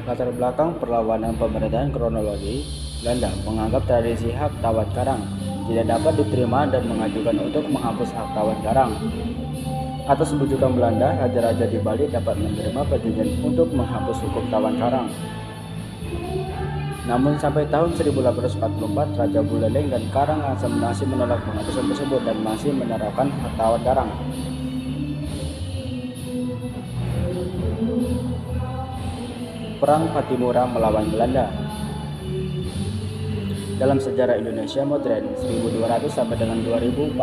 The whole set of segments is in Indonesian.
Latar belakang perlawanan pemerintahan kronologi, Belanda menganggap tradisi hak tawar karang tidak dapat diterima dan mengajukan untuk menghapus hak tawar karang. Atas bujukan Belanda, raja-raja di Bali dapat menerima perjanjian untuk menghapus hukum tawan karang. Namun sampai tahun 1844, Raja Buleleng dan Karangasem masih menolak penghapusan tersebut dan masih menerapkan hak tawar karang. Perang Patimura melawan Belanda. Dalam sejarah Indonesia modern 1200 sampai dengan 2400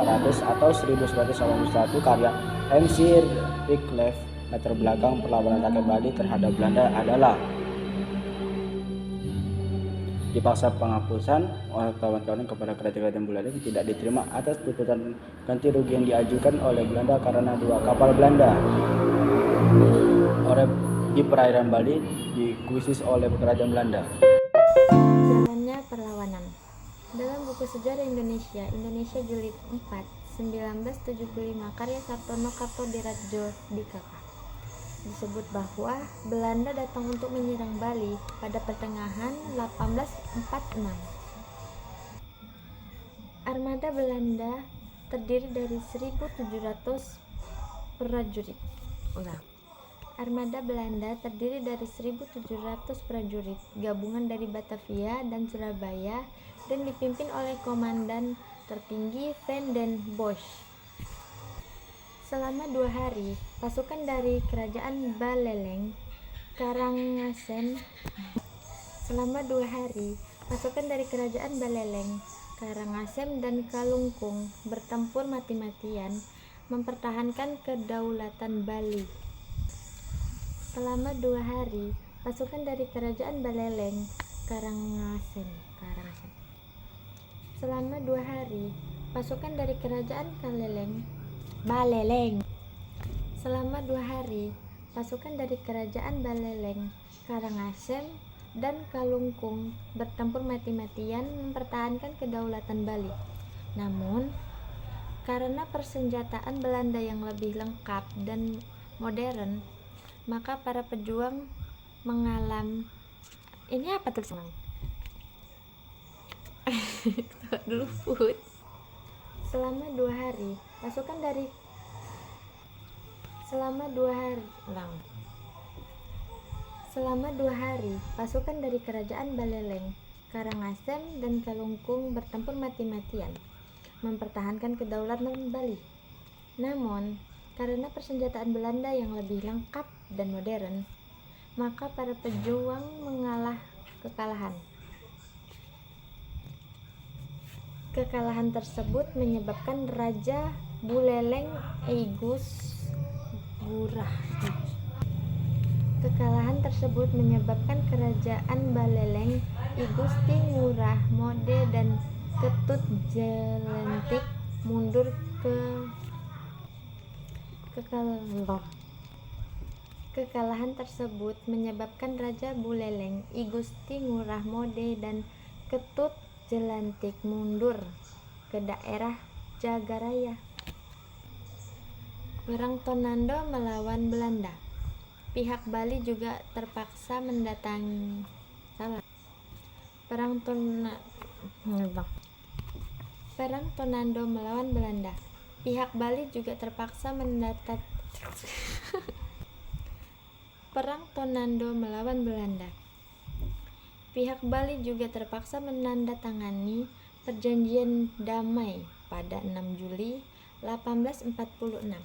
atau 1981 karya M.C. Wycliffe, latar belakang perlawanan rakyat Bali terhadap Belanda adalah dipaksa penghapusan kawan-kawan kepada kerajaan Belanda tidak diterima atas tuntutan ganti rugi yang diajukan oleh Belanda karena dua kapal Belanda di perairan Bali dikuisis oleh kerajaan Belanda. Jalannya perlawanan. Dalam buku Sejarah Indonesia Jilid 4, 1975 karya Sartono Kartodiradjo Dikaka, disebut bahwa Belanda datang untuk menyerang Bali pada pertengahan 1846. Armada Belanda terdiri dari 1.700 prajurit. Armada Belanda terdiri dari 1.700 prajurit gabungan dari Batavia dan Surabaya dan dipimpin oleh Komandan tertinggi Van den Bosch. Selama 2 hari, pasukan dari Kerajaan Baleleng, Karangasem dan Kalungkung bertempur mati-matian mempertahankan kedaulatan Bali. Selama 2 hari, pasukan dari Kerajaan Baleleng, Selama 2 hari, pasukan dari Kerajaan Selama 2 hari, pasukan dari Kerajaan Baleleng, Karangasem, dan Kalungkung bertempur mati-matian mempertahankan kedaulatan Bali. Namun, karena persenjataan Belanda yang lebih lengkap dan modern, maka para pejuang mengalami Selama 2 hari, pasukan dari Kerajaan Baleleng, Karangasem, dan Kalungkung bertempur mati-matian mempertahankan kedaulatan Bali. Namun, karena persenjataan Belanda yang lebih lengkap dan modern, maka para pejuang kekalahan. Kekalahan tersebut menyebabkan Raja Buleleng Kerajaan Baleleng I Gusti Ngurah Mode dan Ketut Jelentik mundur Kekalahan tersebut menyebabkan Raja Buleleng I Gusti Ngurah Mode dan Ketut Jelantik mundur ke daerah Jagaraya. Perang Tonando melawan Belanda. Pihak Bali juga terpaksa mendatangi Perang Tonando melawan Belanda. Pihak Bali juga terpaksa Perang Tonando melawan Belanda. Pihak Bali juga terpaksa menandatangani perjanjian damai pada 6 Juli 1846.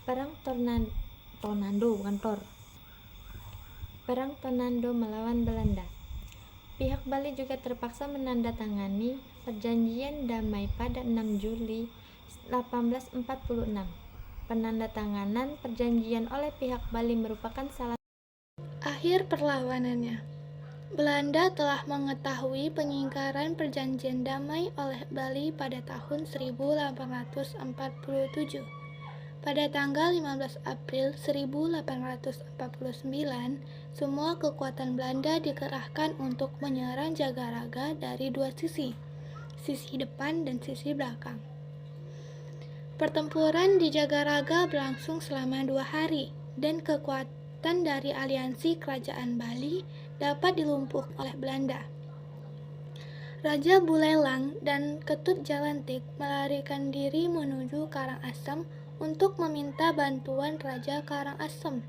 Perang Tonando melawan Belanda. Pihak Bali juga terpaksa menandatangani perjanjian damai pada 6 Juli 1846. Penandatanganan perjanjian oleh pihak Bali merupakan salah akhir perlawanannya. Belanda telah mengetahui pengingkaran perjanjian damai oleh Bali pada tahun 1847. Pada tanggal 15 April 1849, semua kekuatan Belanda dikerahkan untuk menyerang Jagaraga dari 2 sisi. sisi depan dan sisi belakang. Pertempuran di Jagaraga berlangsung selama 2 hari, dan kekuatan dari aliansi kerajaan Bali dapat dilumpuhkan oleh Belanda. Raja Buleleng dan Ketut Jalantik melarikan diri menuju Karangasem untuk meminta bantuan Raja Karangasem.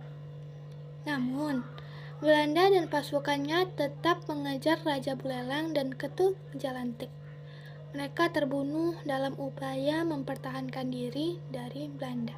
Namun, Belanda dan pasukannya tetap mengejar Raja Buleleng dan Ketut Jalantik. Mereka terbunuh dalam upaya mempertahankan diri dari Belanda.